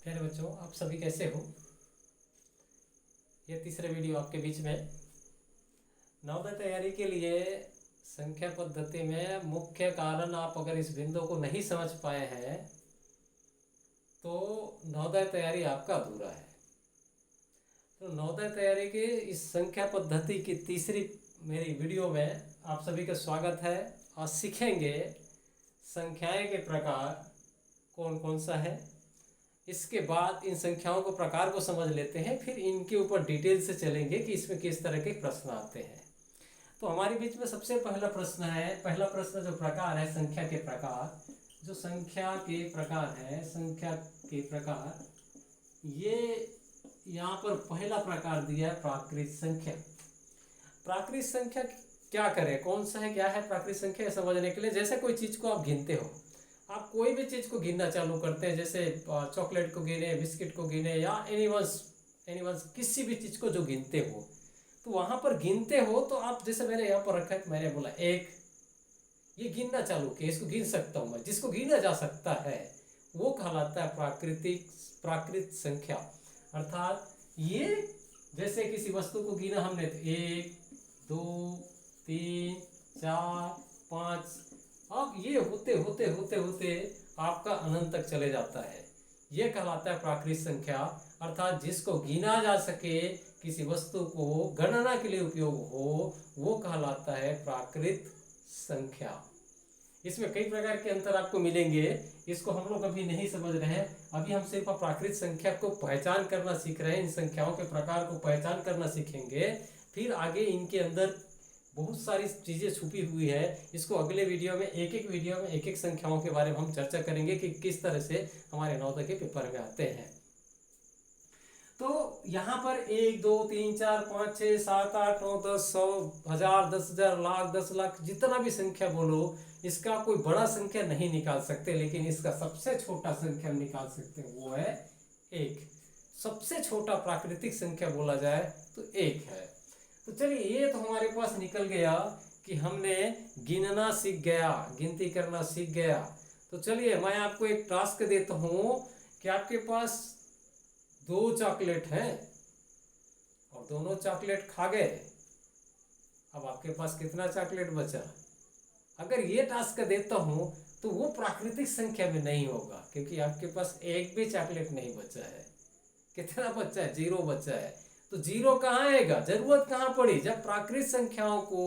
प्यारे बच्चों, आप सभी कैसे हो। ये तीसरे वीडियो आपके बीच में। नवोदय तैयारी के लिए संख्या पद्धति में मुख्य कारण आप अगर इस बिंदु को नहीं समझ पाए हैं तो नवोदय तैयारी आपका अधूरा है। तो नवोदय तैयारी की इस संख्या पद्धति की तीसरी मेरी वीडियो में आप सभी का स्वागत है। और सीखेंगे संख्याएं के प्रकार कौन कौन सा है। इसके बाद इन संख्याओं को प्रकार को समझ लेते हैं, फिर इनके ऊपर डिटेल से चलेंगे कि इसमें किस तरह के प्रश्न आते हैं। तो हमारे बीच में सबसे पहला प्रश्न है। पहला प्रश्न जो प्रकार है संख्या के प्रकार, जो संख्या के प्रकार है, संख्या के प्रकार, ये यहाँ पर पहला प्रकार दिया है प्राकृत संख्या। प्राकृत संख्या क्या करें, कौन सा है, क्या है प्राकृत संख्या समझने के लिए। जैसे कोई चीज़ को आप गिनते हो, आप कोई भी चीज़ को गिनना चालू करते हैं, जैसे चॉकलेट को गिने, बिस्किट को गिने, या एनीवंस किसी भी चीज़ को जो गिनते हो, तो वहाँ पर गिनते हो तो आप, जैसे मैंने यहाँ पर रखा है, मैंने बोला एक, ये गिनना चालू किया, इसको गिन सकता हूँ मैं। जिसको गिना जा सकता है वो कहलाता है प्राकृत संख्या। अर्थात ये जैसे किसी वस्तु को गिना हमने तो 1 2 3 4 5, अब ये होते होते होते होते आपका अनंत तक चले जाता है। ये कहलाता है प्राकृत संख्या। अर्थात जिसको गिना जा सके, किसी वस्तु को गणना के लिए उपयोग हो, वो कहलाता है प्राकृत संख्या। इसमें कई प्रकार के अंतर आपको मिलेंगे, इसको हम लोग अभी नहीं समझ रहे हैं। अभी हम सिर्फ प्राकृत संख्या को पहचान करना सीख रहे हैं, इन संख्याओं के प्रकार को पहचान करना सीखेंगे। फिर आगे इनके अंदर बहुत सारी चीज़ें छुपी हुई है। इसको अगले वीडियो में एक एक वीडियो में एक एक संख्याओं के बारे में हम चर्चा करेंगे कि किस तरह से हमारे नवोदय के पेपर में आते हैं। तो यहाँ पर 1 2 3 4 5 6 7 8 9 10 100 1000 10,000 लाख 10 लाख, जितना भी संख्या बोलो, इसका कोई बड़ा संख्या नहीं निकाल सकते, लेकिन इसका सबसे छोटा संख्या निकाल सकते हैं, वो है 1। सबसे छोटा प्राकृतिक संख्या बोला जाए तो 1 है। तो चलिए, ये तो हमारे पास निकल गया कि हमने गिनना सीख गया, गिनती करना सीख गया। तो चलिए, मैं आपको एक टास्क देता हूं कि आपके पास 2 चॉकलेट हैं और दोनों चॉकलेट खा गए। अब आपके पास कितना चॉकलेट बचा? अगर ये टास्क देता हूं तो वो प्राकृतिक संख्या में नहीं होगा, क्योंकि आपके पास एक भी चॉकलेट नहीं बचा है। कितना बचा है? 0 बचा है। तो 0 कहाँ आएगा? जरूरत कहाँ पड़ी? जब प्राकृत संख्याओं को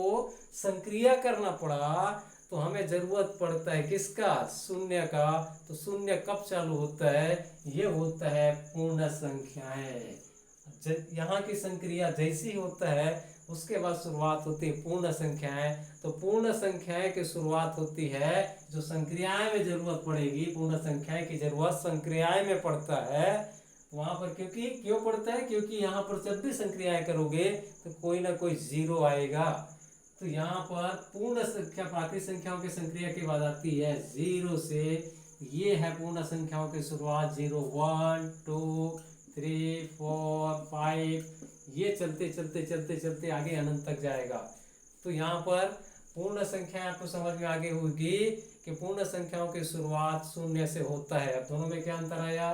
संक्रिया करना पड़ा तो हमें जरूरत पड़ता है किसका? शून्य का। तो शून्य कब चालू होता है? ये होता है पूर्ण संख्याएं। यहाँ की संक्रिया जैसी होता है उसके बाद शुरुआत होती है पूर्ण संख्याएं। तो पूर्ण संख्याएं की शुरुआत होती है, जो संक्रियाएं में जरूरत पड़ेगी, पूर्ण संख्याएं की जरूरत संक्रियाएं में पड़ता है वहां पर। क्योंकि क्यों पड़ता है? क्योंकि यहाँ पर जब भी संक्रियाएं करोगे तो कोई ना कोई 0 आएगा। तो यहाँ पर पूर्ण संख्या प्राकृतिक संख्याओं की संक्रिया के बाद आती है 0 से। ये है पूर्ण संख्याओं की शुरुआत। 0 1 2 3 4 5, ये चलते चलते चलते चलते आगे अनंत तक जाएगा। तो यहाँ पर पूर्ण संख्या आपको समझ में आगे होगी कि पूर्ण संख्याओं की शुरुआत शून्य से होता है। अब दोनों में क्या अंतर आया?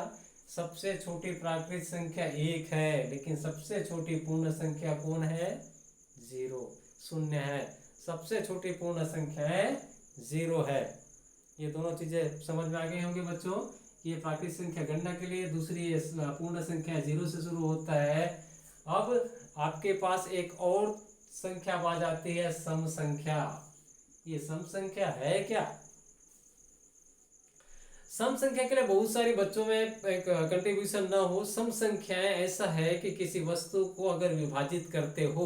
सबसे छोटी प्राकृतिक संख्या 1 है, लेकिन सबसे छोटी पूर्ण संख्या कौन है? 0, शून्य है। सबसे छोटी पूर्ण संख्या है 0 है। ये दोनों चीजें समझ में आ गई होंगी बच्चों। ये प्राकृतिक संख्या गणना के लिए, दूसरी पूर्ण संख्या 0 से शुरू होता है। अब आपके पास एक और संख्या आ जाती है, सम संख्या। ये सम संख्या है क्या? सम संख्या के लिए बहुत सारे बच्चों में एक कंट्रीब्यूशन ना हो। सम संख्याएं ऐसा है कि किसी वस्तु को अगर विभाजित करते हो,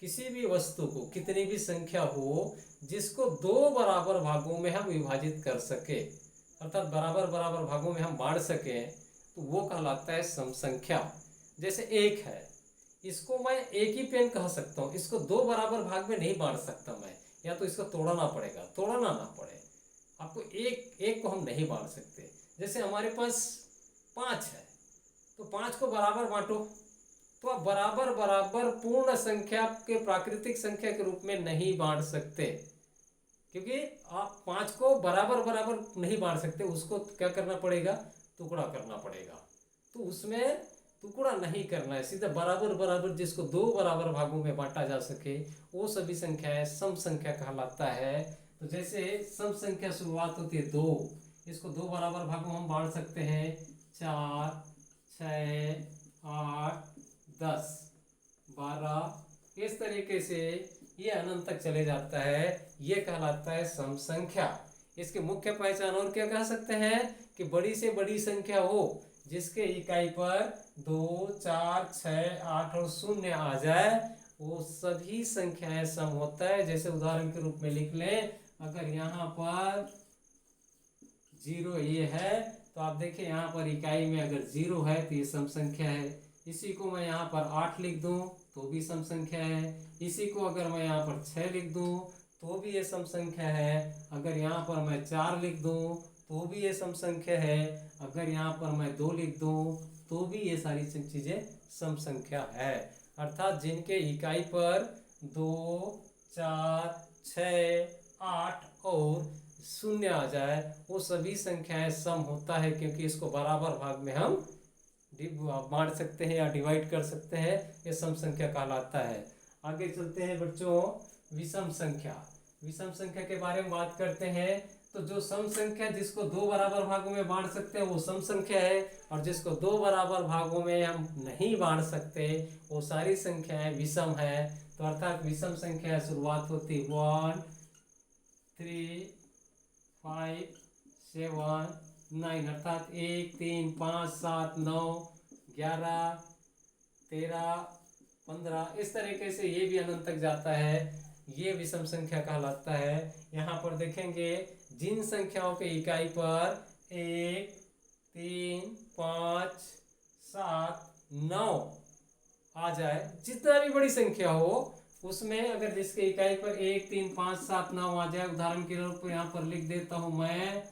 किसी भी वस्तु को, कितनी भी संख्या हो, जिसको 2 बराबर भागों में हम विभाजित कर सके, अर्थात बराबर बराबर भागों में हम बांट सके, तो वो कहलाता है सम संख्या। जैसे 1 है, इसको मैं एक ही पेन कह सकता हूँ, इसको 2 बराबर भाग में नहीं बांट सकता मैं, या तो इसको तोड़ना पड़ेगा, तोड़ना ना पड़े आपको, एक को हम नहीं बांट सकते। जैसे हमारे पास 5 है, तो 5 को बराबर बांटो, तो आप बराबर बराबर पूर्ण संख्या के प्राकृतिक संख्या के रूप में नहीं बांट सकते, क्योंकि आप 5 को बराबर बराबर नहीं बांट सकते। उसको क्या करना पड़ेगा? टुकड़ा करना पड़ेगा। तो उसमें टुकड़ा नहीं करना है, सीधा बराबर बराबर जिसको दो बराबर भागों में बांटा जा सके वो सभी संख्याएं सम संख्या कहलाता है। तो जैसे सम संख्या शुरुआत होती है 2, इसको दो बराबर भागों हम बांट सकते हैं 4, 6, 8, 10, 12, इस तरीके से ये अनंत तक चले जाता है, ये कहलाता है सम संख्या। इसकी मुख्य पहचान और क्या कह सकते हैं कि बड़ी से बड़ी संख्या हो जिसके इकाई पर 2, 4, 6, 8 और 0 आ जाए वो सभी संख्याएं सम होता है। जैसे उदाहरण के रूप में लिख लें, अगर यहाँ पर 0 ये है तो आप देखिए यहाँ पर इकाई में अगर 0 है तो ये सम संख्या है। इसी को मैं यहाँ पर 8 लिख दूं तो भी सम संख्या है। इसी को अगर मैं यहाँ पर 6 लिख दूं तो भी ये सम संख्या है। अगर यहाँ पर मैं 4 लिख दूं तो भी ये सम संख्या है। अगर यहाँ पर मैं 2 लिख दूं तो भी ये सारी चीजें सम संख्या है। अर्थात जिनके इकाई पर 2, 4, 6, 8 और 0 आ जाए वो सभी संख्याएं सम होता है, क्योंकि इसको बराबर भाग में हम बांट सकते हैं या डिवाइड कर सकते हैं, ये सम संख्या कहलाता है। आगे चलते हैं बच्चों, विषम संख्या। विषम संख्या के बारे में बात करते हैं। तो जो सम संख्या जिसको दो बराबर भागों में बांट सकते हैं वो सम संख्या है, और जिसको दो बराबर भागों में हम नहीं बांट सकते वो सारी संख्याएं विषम है। तो अर्थात विषम संख्या शुरुआत होती 1, 3, 5, 7, 9, अर्थात 1, 3, 5, 7, 9, 11, 13, 15, इस तरीके से ये भी अनंत तक जाता है, ये विषम संख्या कहलाता है। यहाँ पर देखेंगे जिन संख्याओं के इकाई पर 1, 3, 5, 7, 9 आ जाए, जितना भी बड़ी संख्या हो उसमें अगर जिसके इकाई पर 1, 3, 5, 7, 9 आ जाए, उदाहरण के रूप में यहाँ पर लिख देता हूँ मैं,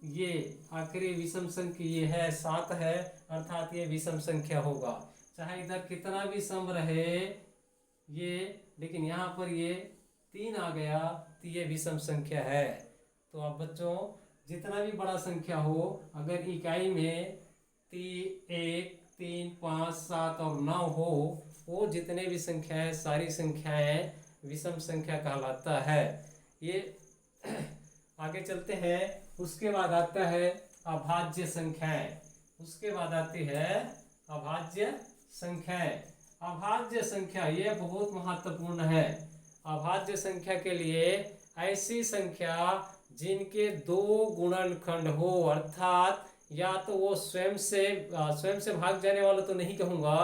ये आखिरी विषम संख्या ये है 7 है, अर्थात ये विषम संख्या होगा। चाहे इधर कितना भी सम रहे ये, लेकिन यहाँ पर ये 3 आ गया तो ये विषम संख्या है। तो अब बच्चों जितना भी बड़ा संख्या हो अगर इकाई में 1, 3, 5, 7 और 9 हो, वो जितने भी संख्याएं सारी संख्याएं विषम संख्या कहलाता है। ये आगे चलते हैं। उसके बाद आता है अभाज्य संख्याएं। उसके बाद आती है अभाज्य संख्याएं। अभाज्य संख्या ये बहुत महत्वपूर्ण है। अभाज्य संख्या के लिए ऐसी संख्या जिनके दो गुणनखंड हो, अर्थात या तो वो स्वयं से भाग जाने वाला तो नहीं कहूँगा,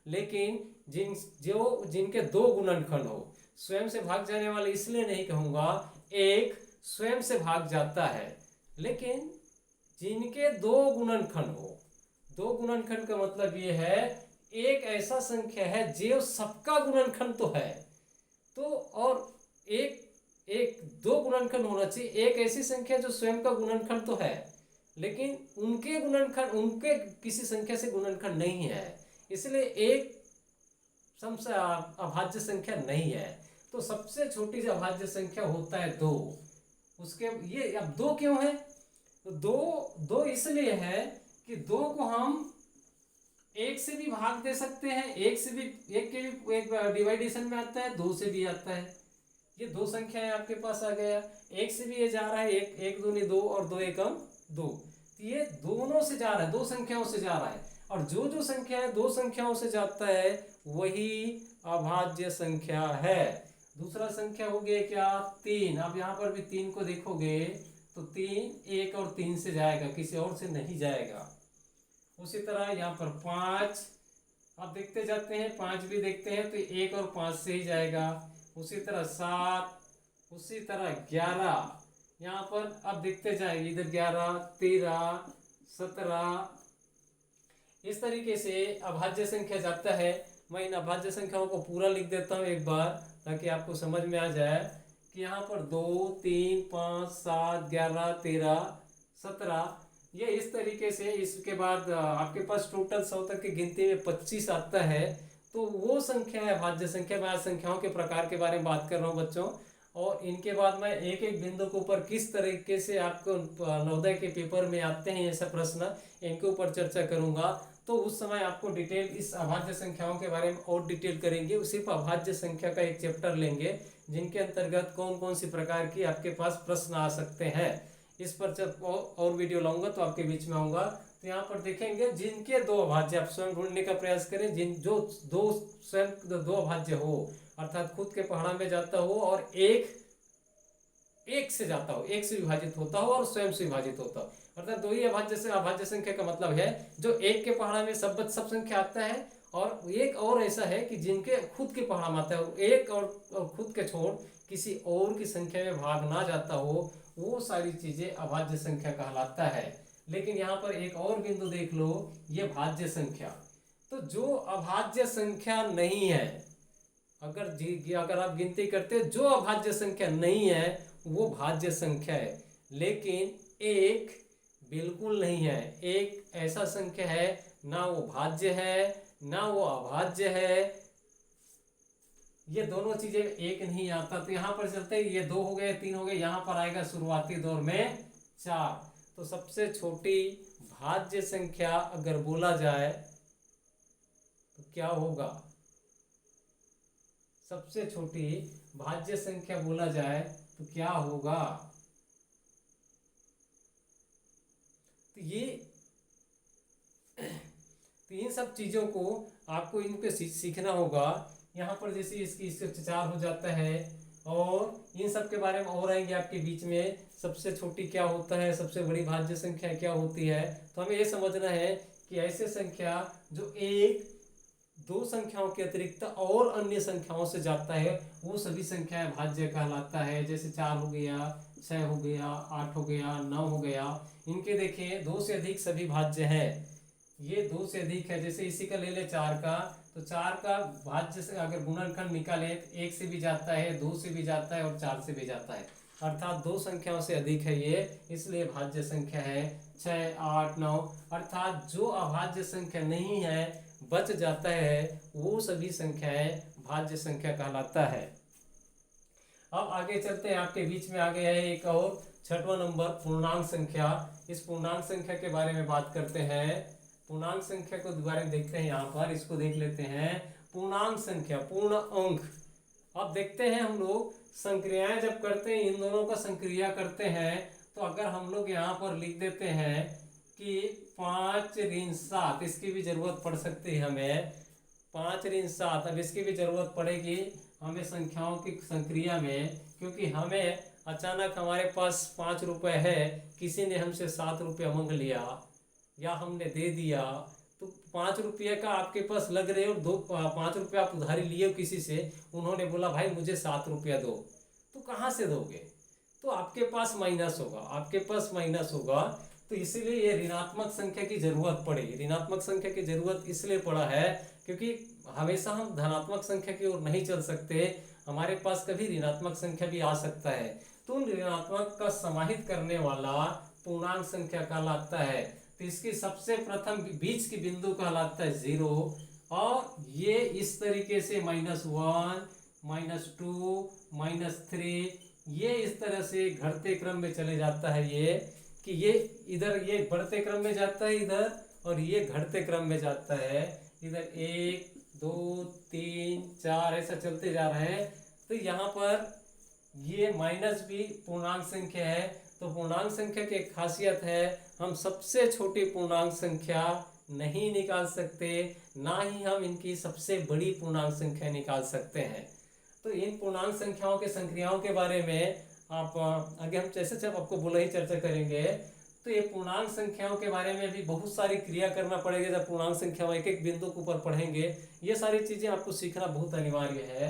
लेकिन जिनके दो गुणनखंड हो। स्वयं से भाग जाने वाले इसलिए नहीं कहूँगा, एक स्वयं से भाग जाता है, लेकिन जिनके दो गुणनखंड हो। दो गुणनखंड का मतलब ये है एक ऐसा संख्या है जो सबका गुणनखंड तो है, तो और एक दो गुणनखंड होना चाहिए। एक ऐसी संख्या जो स्वयं का गुणनखंड तो है, लेकिन उनके किसी संख्या से गुणनखंड नहीं है, इसलिए एक सबसे अभाज्य संख्या नहीं है। तो सबसे छोटी सी अभाज्य संख्या होता है 2। उसके ये अब 2 क्यों है? तो दो इसलिए है कि 2 को हम एक से भी भाग दे सकते हैं, एक एक डिवाइडेशन में आता है, 2 से भी आता है। ये 2 संख्याएं आपके पास आ गया, एक से भी ये जा रहा है, एक दूनी 2 और 2 एकम 2, तो ये दोनों से जा रहा है, 2 संख्याओं से जा रहा है। और जो संख्या है 2 संख्याओं से जाता है वही अभाज्य संख्या है। दूसरा संख्या हो गया क्या? 3। अब यहाँ पर भी 3 को देखोगे तो 3 1 और 3 से जाएगा, किसी और से नहीं जाएगा। उसी तरह यहाँ पर 5, अब देखते जाते हैं, 5 भी देखते हैं तो 1 और 5 से ही जाएगा। उसी तरह 7, उसी तरह 11, यहाँ पर अब देखते जाएंगे, इधर 11, 13, 17, इस तरीके से अभाज्य संख्या जाता है। मैं इन अभाज्य संख्याओं को पूरा लिख देता हूँ एक बार, ताकि आपको समझ में आ जाए कि यहाँ पर 2, 3, 5, 7, 11, 13, 17, ये इस तरीके से। इसके बाद आपके पास टोटल 100 तक की गिनती में 25 आता है, तो वो संख्या है अभाज्य संख्या। मैं आज संख्याओं के प्रकार के बारे में बात कर रहा हूँ बच्चों। और इनके बाद मैं एक एक बिंदु के ऊपर किस तरीके से आपको नवोदय के पेपर में आते हैं ऐसा प्रश्न, इनके ऊपर चर्चा करूंगा। तो उस समय आपको डिटेल इस अभाज्य संख्याओं के बारे में और डिटेल करेंगे। सिर्फ अभाज्य संख्या का एक चैप्टर लेंगे जिनके अंतर्गत कौन कौन सी प्रकार की आपके पास प्रश्न आ सकते हैं। इस पर जब और वीडियो लाऊंगा तो आपके बीच में आऊंगा। तो यहाँ पर देखेंगे जिनके दो अभाज्य, आप स्वयं ढूंढने का प्रयास करें, जिन जो दो स्वयं दो अभाज्य हो, अर्थात खुद के पहाड़ा में जाता हो और एक से जाता हो, एक से विभाजित होता हो और स्वयं से विभाजित होता हो, अर्थात दो ही अभाज्य संख्या का मतलब है जो एक के पहाड़ा में सब संख्या आता है, और एक और ऐसा है कि जिनके खुद के पहाड़ा में आता है, एक और खुद के छोड़ किसी और की संख्या में भाग ना जाता हो, वो सारी चीजें अभाज्य संख्या कहलाता है। लेकिन यहाँ पर एक और बिंदु देख लो, ये भाज्य संख्या। तो जो अभाज्य संख्या नहीं है, अगर आप गिनती करते जो अभाज्य संख्या नहीं है वो भाज्य संख्या है। लेकिन एक बिल्कुल नहीं है, एक ऐसा संख्या है ना वो भाज्य है ना वो अभाज्य है, ये दोनों चीजें एक नहीं आता। तो यहाँ पर चलते ये 2 हो गए, 3 हो गए, यहाँ पर आएगा शुरुआती दौर में 4। तो सबसे छोटी भाज्य संख्या अगर बोला जाए तो क्या होगा? सबसे छोटी भाज्य संख्या बोला जाए तो क्या होगा? तो इन सब चीजों को आपको इनको सीखना होगा। यहाँ पर जैसे इसकी 4 हो जाता है, और इन सब के बारे में और आएंगे आपके बीच में। सबसे छोटी क्या होता है, सबसे बड़ी भाज्य संख्या क्या होती है। तो हमें ये समझना है कि ऐसे संख्या जो एक दो संख्याओं के अतिरिक्त और अन्य संख्याओं से जाता है वो सभी संख्याएं भाज्य कहलाता है। जैसे 4 हो गया, 6 हो गया, 8 हो गया, 9 हो गया, इनके देखिए 2 से अधिक सभी भाज्य है। ये 2 से अधिक है, जैसे इसी का ले ले 4 का, तो 4 का भाज्य से अगर गुणनखंड निकाले तो 1 से भी जाता है, 2 से भी जाता है और 4 से भी जाता है, अर्थात 2 संख्याओं से अधिक है ये, इसलिए भाज्य संख्या है 6, 8, 9। अर्थात जो अभाज्य संख्या नहीं है बच जाता है वो सभी संख्याएं भाज्य संख्या कहलाता है। अब आगे चलते हैं, आपके बीच में आ गया है एक और 6वां नंबर पूर्णांक संख्या। इस पूर्णांक संख्या के बारे में बात करते हैं। पूर्णांक संख्या को दोबारा देखते हैं, यहाँ पर इसको देख लेते हैं। पूर्णांक संख्या, पूर्ण अंक। अब देखते हैं हम लोग संक्रियाएं जब करते हैं, इन दोनों का संक्रिया करते हैं, तो अगर हम लोग यहाँ पर लिख देते हैं कि 5 ऋण 7, इसकी भी जरूरत पड़ सकती है हमें, 5 ऋण 7। अब इसकी भी जरूरत पड़ेगी हमें संख्याओं की संक्रिया में, क्योंकि हमें अचानक हमारे पास 5 रुपए है, किसी ने हमसे 7 रुपया मांग लिया या हमने दे दिया, तो 5 रुपये का आपके पास लग रहे हो, 5 रुपये आप उधारी लिए हो किसी से, उन्होंने बोला भाई मुझे 7 रुपया दो, तो कहाँ से दोगे? तो आपके पास माइनस होगा, आपके पास माइनस होगा। तो इसीलिए ये ऋणात्मक संख्या की जरूरत पड़ेगी। ऋणात्मक संख्या की जरूरत इसलिए पड़ा है क्योंकि हमेशा हम धनात्मक संख्या की ओर नहीं चल सकते, हमारे पास कभी ऋणात्मक संख्या भी आ सकता है। तो उन ऋणात्मक का समाहित करने वाला पूर्णांक संख्या कहलाता है। तो इसकी सबसे प्रथम बीच की बिंदु कहलाता है 0, और ये इस तरीके से -1, -2, -3, ये इस तरह से घटते क्रम में चले जाता है। ये कि ये इधर ये बढ़ते क्रम में जाता है इधर, और ये घटते क्रम में जाता है इधर। 1, 2, 3, 4 ऐसा चलते जा रहे हैं। तो यहाँ पर ये माइनस भी पूर्णांक संख्या है। तो पूर्णांक संख्या की एक खासियत है, हम सबसे छोटी पूर्णांक संख्या नहीं निकाल सकते, ना ही हम इनकी सबसे बड़ी पूर्णांक संख्या निकाल सकते हैं। तो इन पूर्णांक संख्याओं के संक्रियाओं के बारे में आप आगे हम जैसे जब आपको बोला ही चर्चा करेंगे। तो ये पूर्णांक संख्याओं के बारे में भी बहुत सारी क्रिया करना पड़ेगा। जब पूर्णांक संख्या एक एक बिंदु के ऊपर पढ़ेंगे, ये सारी चीजें आपको सीखना बहुत अनिवार्य है।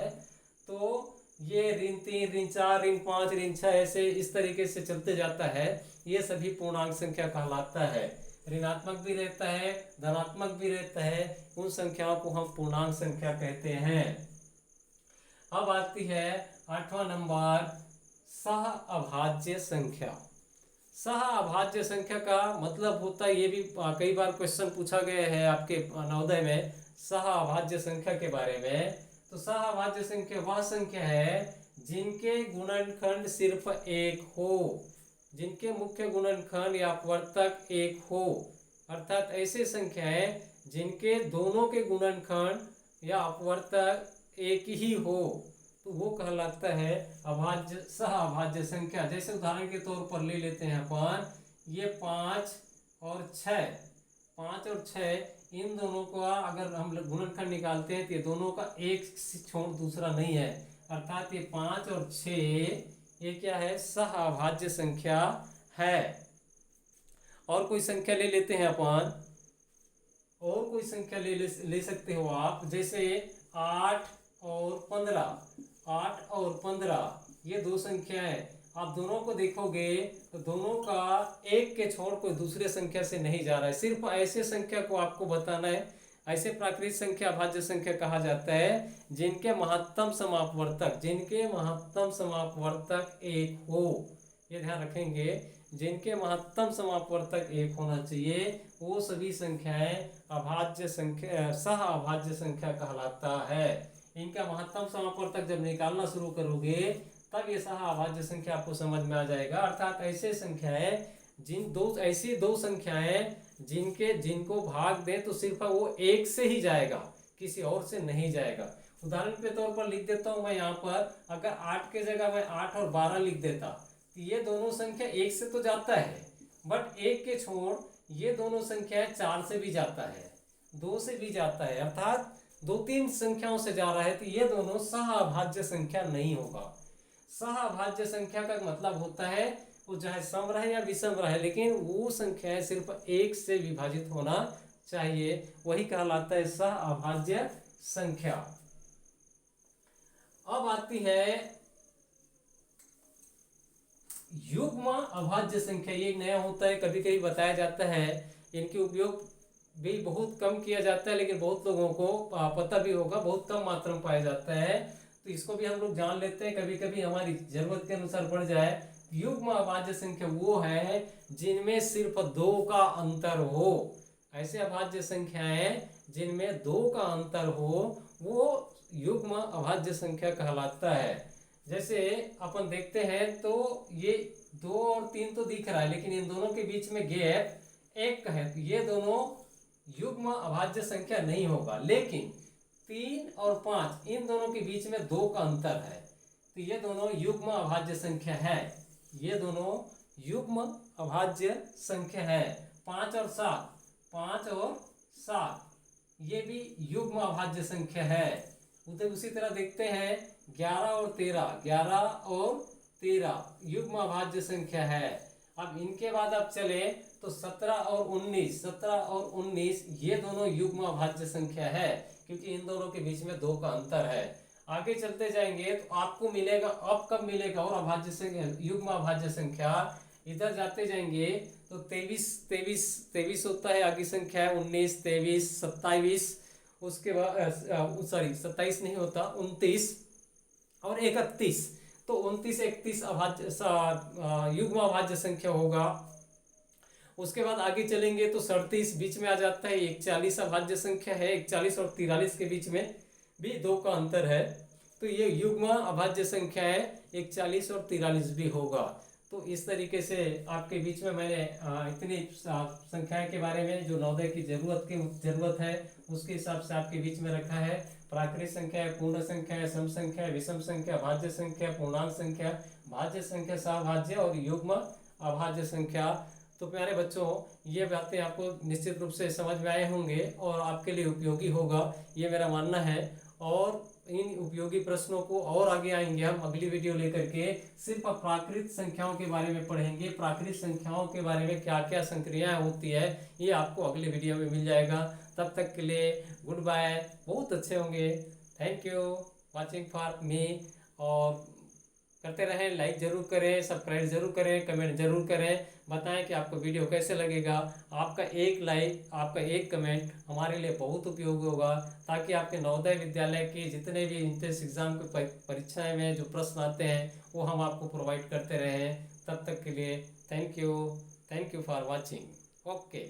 तो ये ऋण 3, ऋण 4, ऋण 5, ऋण 6 ऐसे इस तरीके से चलते जाता है। ये सभी पूर्णांक संख्या कहलाता है। ऋणात्मक भी रहता है, धनात्मक भी रहता है, उन संख्याओं को हम पूर्णांक संख्या कहते हैं। अब आती है 8वां नंबर, सह अभाज्य संख्या। सह अभाज्य संख्या का मतलब होता है, ये भी कई बार क्वेश्चन पूछा गया है आपके नवोदय में सह अभाज्य संख्या के बारे में। तो सह अभाज्य संख्या वह संख्या है जिनके गुणनखंड सिर्फ एक हो, जिनके मुख्य गुणनखंड या अपवर्तक एक हो, अर्थात ऐसे संख्याएं जिनके दोनों के गुणनखंड या अपवर्तक एक ही हो, तो वो कहलाता है अभाज्य सहअभाज्य संख्या। जैसे उदाहरण के तौर पर ले लेते हैं अपन, ये 5 और 6, 5 और 6 इन दोनों का अगर हम गुणनखंड निकालते हैं तो ये दोनों का एक छोड़ दूसरा नहीं है, अर्थात ये 5 और 6 ये क्या है, सहअभाज्य संख्या है। और कोई संख्या ले लेते हैं अपन, और कोई संख्या ले सकते हो आप, जैसे 8 और 15, 8 और 15 ये दो संख्याएं, आप दोनों को देखोगे तो दोनों का एक के छोड़ कोई दूसरे संख्या से नहीं जा रहा है। सिर्फ ऐसे संख्या को आपको बताना है, ऐसे प्राकृतिक संख्या अभाज्य संख्या कहा जाता है जिनके महत्तम समापवर्तक, जिनके महत्तम समापवर्तक एक हो। ये ध्यान रखेंगे, जिनके महत्तम समापवर्तक एक होना चाहिए, वो सभी संख्याएं अभाज्य संख्या सहअभाज्य संख्या कहलाता है। इनका महत्तम समापवर्तक जब निकालना शुरू करोगे तब ये सहअभाज्य संख्या आपको समझ में आ जाएगा। अर्थात ऐसे संख्याएं ऐसी दो संख्याएं जिनको भाग दें तो सिर्फ वो एक से ही जाएगा, किसी और से नहीं जाएगा। उदाहरण के तौर पर लिख देता हूं मैं यहाँ पर, अगर 8 के जगह मैं 8 और 12 लिख देता तो ये दोनों संख्या एक से तो जाता है, बट एक के छोड़ ये दोनों संख्याएं 4 से भी जाता है, 2 से भी जाता है, अर्थात 2-3 संख्याओं से जा रहा है, तो ये दोनों सहअभाज्य संख्या नहीं होगा। सहअभाज्य संख्या का मतलब होता है वो चाहे सम रहे या विषम रहे, लेकिन वो संख्याएं सिर्फ एक से विभाजित होना चाहिए, वही कहलाता है सहअभाज्य संख्या। अब आती है युग्म अभाज्य संख्या। ये नया होता है, कभी कभी बताया जाता है, इनके उपयोग भी बहुत कम किया जाता है, लेकिन बहुत लोगों को पता भी होगा, बहुत कम मात्रा में पाया जाता है, तो इसको भी हम लोग जान लेते हैं, कभी कभी हमारी जरूरत के अनुसार बढ़ जाए। युग्म अभाज्य संख्या वो है जिनमें सिर्फ 2 का अंतर हो। ऐसे अभाज्य संख्याएं जिनमें 2 का अंतर हो वो युग्म अभाज्य संख्या कहलाता है। जैसे अपन देखते हैं तो ये 2 और 3 तो दिख रहा है, लेकिन इन दोनों के बीच में गैप 1 का है, तो ये दोनों युग्म अभाज्य संख्या नहीं होगा। लेकिन 3 और 5 इन दोनों के बीच में 2 का अंतर है, तो ये दोनों युग्म अभाज्य संख्या है, ये दोनों युग्म अभाज्य संख्या है। 5 और 7 ये भी युग्म अभाज्य संख्या है। उसी तरह देखते हैं 11 और 13 युग्म अभाज्य संख्या है। अब इनके बाद आप चले तो 17 और 19 ये दोनों युग्म अभाज्य संख्या है, क्योंकि इन दोनों के बीच में 2 का अंतर है। आगे चलते जाएंगे तो आपको मिलेगा, अब कब मिलेगा और अभाज्य संख्या, युग्म अभाज्य संख्या, इधर जाते जाएंगे तो 23 होता है, आगे संख्या है 19, 23, 27, उसके बाद 27 नहीं होता, 29 और 31, तो 29, 31 युग्म अभाज्य संख्या होगा। उसके बाद आगे चलेंगे तो 37 बीच में आ जाता है, 41 अभाज्य संख्या है, 41 और 43 के बीच में भी 2 का अंतर है, तो ये युग्म अभाज्य संख्या है, 41 और 43 भी होगा। तो इस तरीके से आपके बीच में मैंने इतनी संख्याएं के बारे में जो नवोदय की जरूरत है उसके हिसाब से आपके बीच में रखा है। प्राकृतिक संख्या है, पूर्ण संख्या है, सम संख्या है, विषम संख्या, भाज्य संख्या, पूर्णांक संख्या, भाज्य संख्या, सहभाज्य और युग्म अभाज्य संख्या। तो प्यारे बच्चों, ये बातें आपको निश्चित रूप से समझ में आए होंगे और आपके लिए उपयोगी होगा, ये मेरा मानना है। और इन उपयोगी प्रश्नों को और आगे आएंगे हम अगली वीडियो लेकर के, सिर्फ प्राकृतिक संख्याओं के बारे में पढ़ेंगे। प्राकृतिक संख्याओं के बारे में क्या क्या संक्रियाएं होती है ये आपको अगले वीडियो में मिल जाएगा। तब तक के लिए गुड बाय, बहुत अच्छे होंगे। Thank you watching for me. और करते रहें, लाइक जरूर करें, सब्सक्राइब जरूर करें, कमेंट जरूर करें, बताएं कि आपको वीडियो कैसे लगेगा। आपका एक लाइक, आपका एक कमेंट हमारे लिए बहुत उपयोगी होगा, ताकि आपके नवोदय विद्यालय के जितने भी एंट्रेंस एग्जाम के परीक्षाएं में जो प्रश्न आते हैं वो हम आपको प्रोवाइड करते रहें। तब तक के लिए thank you for watching. Okay.